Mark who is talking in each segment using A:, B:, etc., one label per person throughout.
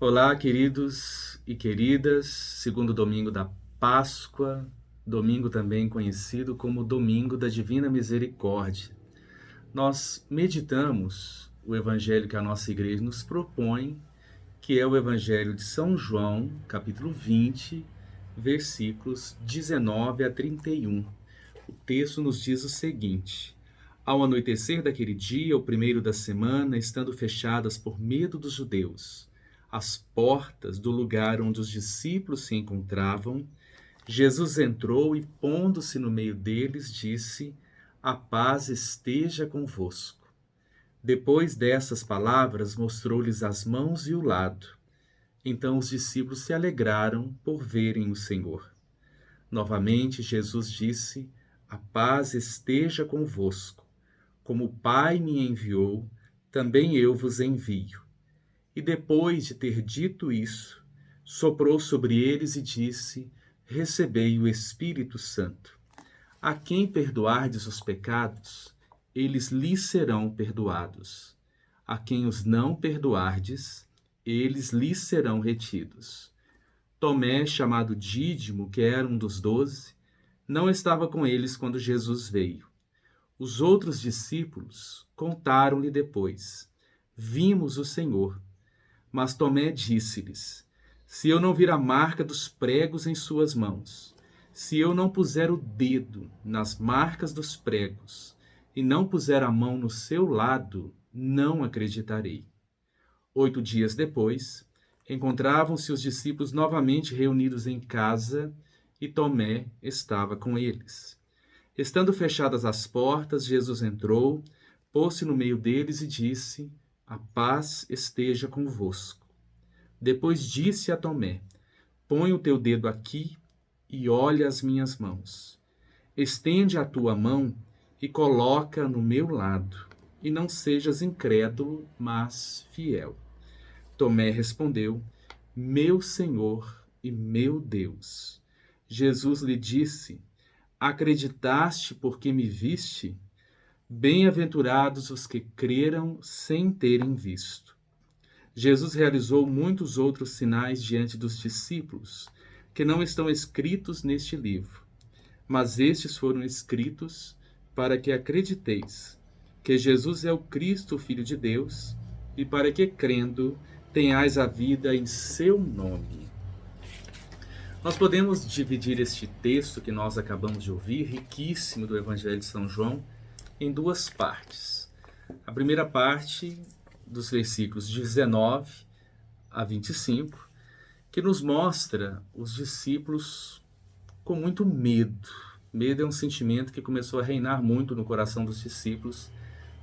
A: Olá, queridos e queridas, segundo domingo da Páscoa, domingo também conhecido como Domingo da Divina Misericórdia. Nós meditamos o evangelho que a nossa igreja nos propõe, que é o evangelho de São João, capítulo 20, versículos 19 a 31. O texto nos diz o seguinte: Ao anoitecer daquele dia, o primeiro da semana, estando fechadas por medo dos judeus as portas do lugar onde os discípulos se encontravam, Jesus entrou e, pondo-se no meio deles, disse: A paz esteja convosco. Depois dessas palavras, mostrou-lhes as mãos e o lado. Então os discípulos se alegraram por verem o Senhor. Novamente Jesus disse: A paz esteja convosco. Como o Pai me enviou, também eu vos envio. E depois de ter dito isso, soprou sobre eles e disse: Recebei o Espírito Santo. A quem perdoardes os pecados, eles lhes serão perdoados. A quem os não perdoardes, eles lhes serão retidos. Tomé, chamado Dídimo, que era um dos 12, não estava com eles quando Jesus veio. Os outros discípulos contaram-lhe depois: Vimos o Senhor. Mas Tomé disse-lhes: Se eu não vir a marca dos pregos em suas mãos, se eu não puser o dedo nas marcas dos pregos e não puser a mão no seu lado, não acreditarei. 8 dias depois, encontravam-se os discípulos novamente reunidos em casa e Tomé estava com eles. Estando fechadas as portas, Jesus entrou, pôs-se no meio deles e disse: A paz esteja convosco. Depois disse a Tomé: Põe o teu dedo aqui e olha as minhas mãos. Estende a tua mão e coloca no meu lado, e não sejas incrédulo, mas fiel. Tomé respondeu: Meu Senhor e meu Deus. Jesus lhe disse: Acreditaste porque me viste? Bem-aventurados os que creram sem terem visto. Jesus realizou muitos outros sinais diante dos discípulos, que não estão escritos neste livro, mas estes foram escritos para que acrediteis que Jesus é o Cristo, o Filho de Deus, e para que, crendo, tenhais a vida em seu nome. Nós podemos dividir este texto que nós acabamos de ouvir, riquíssimo do Evangelho de São João, em duas partes. A primeira parte, dos versículos 19 a 25, que nos mostra os discípulos com muito medo. Medo é um sentimento que começou a reinar muito no coração dos discípulos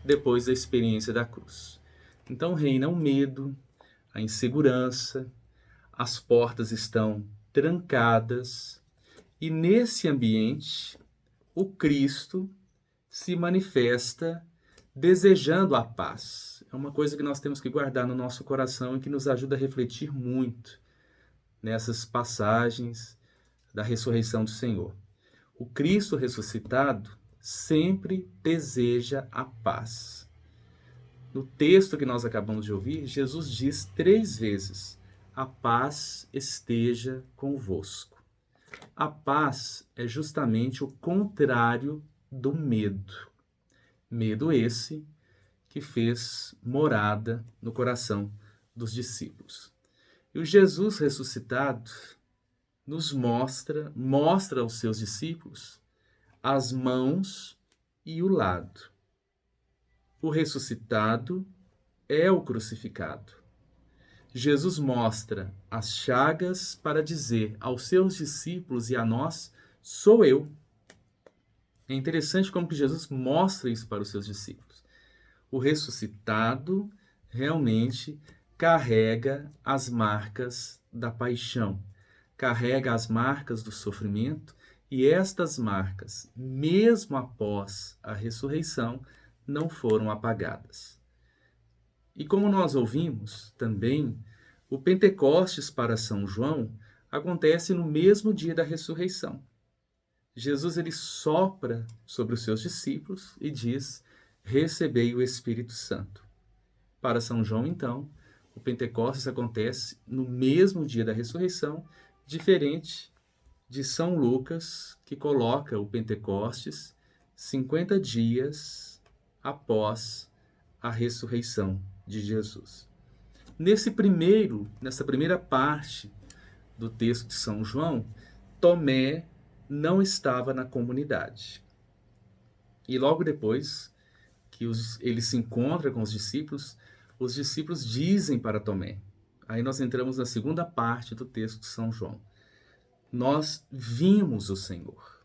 A: depois da experiência da cruz. Então reina o medo, a insegurança, as portas estão trancadas e nesse ambiente o Cristo se manifesta desejando a paz. É uma coisa que nós temos que guardar no nosso coração e que nos ajuda a refletir muito nessas passagens da ressurreição do Senhor. O Cristo ressuscitado sempre deseja a paz. No texto que nós acabamos de ouvir, Jesus diz 3 vezes: A paz esteja convosco. A paz é justamente o contrário do medo. Medo esse que fez morada no coração dos discípulos. E o Jesus ressuscitado nos mostra aos seus discípulos as mãos e o lado. O ressuscitado é o crucificado. Jesus mostra as chagas para dizer aos seus discípulos e a nós: sou eu. É interessante como que Jesus mostra isso para os seus discípulos. O ressuscitado realmente carrega as marcas da paixão, carrega as marcas do sofrimento, e estas marcas, mesmo após a ressurreição, não foram apagadas. E como nós ouvimos também, o Pentecostes para São João acontece no mesmo dia da ressurreição. Jesus ele sopra sobre os seus discípulos e diz: Recebei o Espírito Santo. Para São João, então, O Pentecostes acontece no mesmo dia da ressurreição, diferente de São Lucas, que coloca o Pentecostes 50 dias após a ressurreição de Jesus. Nessa primeira parte do texto de São João, Tomé não estava na comunidade. E logo depois que ele se encontra com os discípulos dizem para Tomé. Aí nós entramos na segunda parte do texto de São João. Nós vimos o Senhor.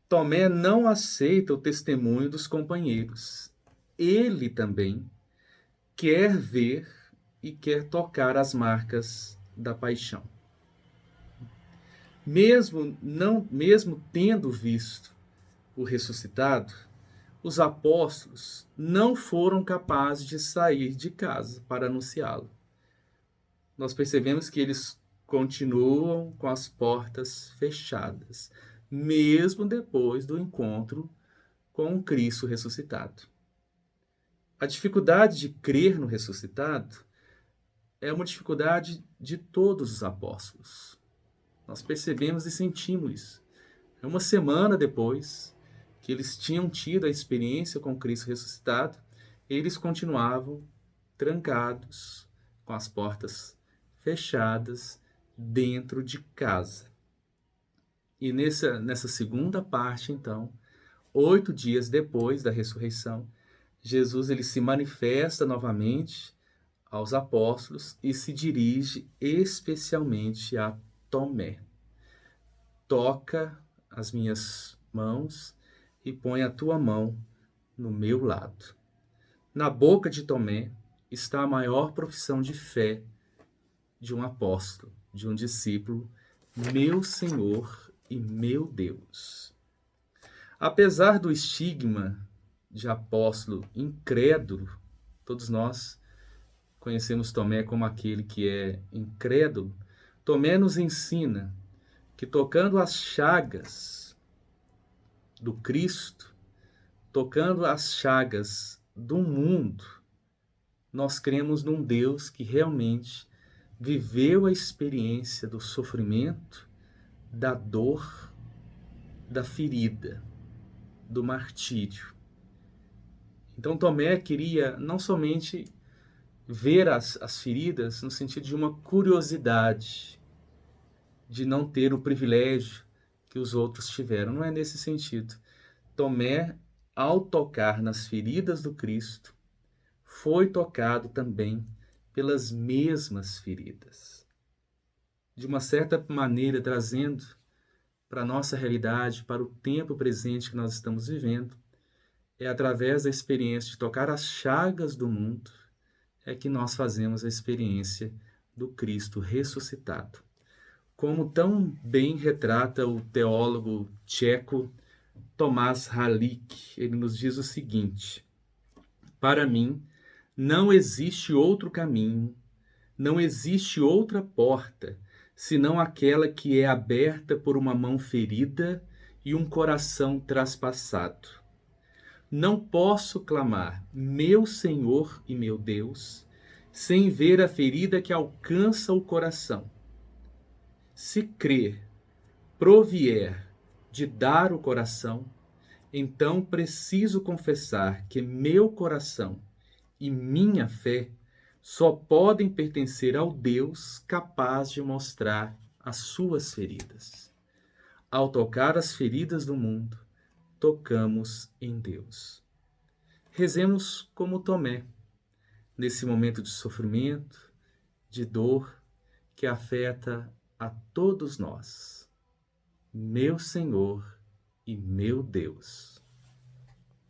A: Tomé não aceita o testemunho dos companheiros. Ele também quer ver e quer tocar as marcas da paixão. Mesmo tendo visto o ressuscitado, os apóstolos não foram capazes de sair de casa para anunciá-lo. Nós percebemos que eles continuam com as portas fechadas, mesmo depois do encontro com o Cristo ressuscitado. A dificuldade de crer no ressuscitado é uma dificuldade de todos os apóstolos. Nós percebemos e sentimos isso. É uma semana depois que eles tinham tido a experiência com Cristo ressuscitado, eles continuavam trancados, com as portas fechadas, dentro de casa. E nessa segunda parte, então, 8 dias depois da ressurreição, Jesus ele se manifesta novamente aos apóstolos e se dirige especialmente a Tomé. Toca as minhas mãos e põe a tua mão no meu lado. Na boca de Tomé está a maior profissão de fé de um apóstolo, de um discípulo, meu Senhor e meu Deus. Apesar do estigma de apóstolo incrédulo, todos nós conhecemos Tomé como aquele que é incrédulo, Tomé nos ensina que tocando as chagas do Cristo, tocando as chagas do mundo, nós cremos num Deus que realmente viveu a experiência do sofrimento, da dor, da ferida, do martírio. Então Tomé queria não somente ver as feridas no sentido de uma curiosidade, de não ter o privilégio que os outros tiveram. Não é nesse sentido. Tomé, ao tocar nas feridas do Cristo, foi tocado também pelas mesmas feridas. De uma certa maneira, trazendo para a nossa realidade, para o tempo presente que nós estamos vivendo, é através da experiência de tocar as chagas do mundo, é que nós fazemos a experiência do Cristo ressuscitado. Como tão bem retrata o teólogo tcheco Tomás Halik, ele nos diz o seguinte: para mim, não existe outro caminho, não existe outra porta, senão aquela que é aberta por uma mão ferida e um coração traspassado. Não posso clamar, meu Senhor e meu Deus, sem ver a ferida que alcança o coração. Se crer, provier de dar o coração, então preciso confessar que meu coração e minha fé só podem pertencer ao Deus capaz de mostrar as suas feridas. Ao tocar as feridas do mundo, tocamos em Deus. Rezemos como Tomé, nesse momento de sofrimento, de dor, que afeta a todos nós. Meu Senhor e meu Deus.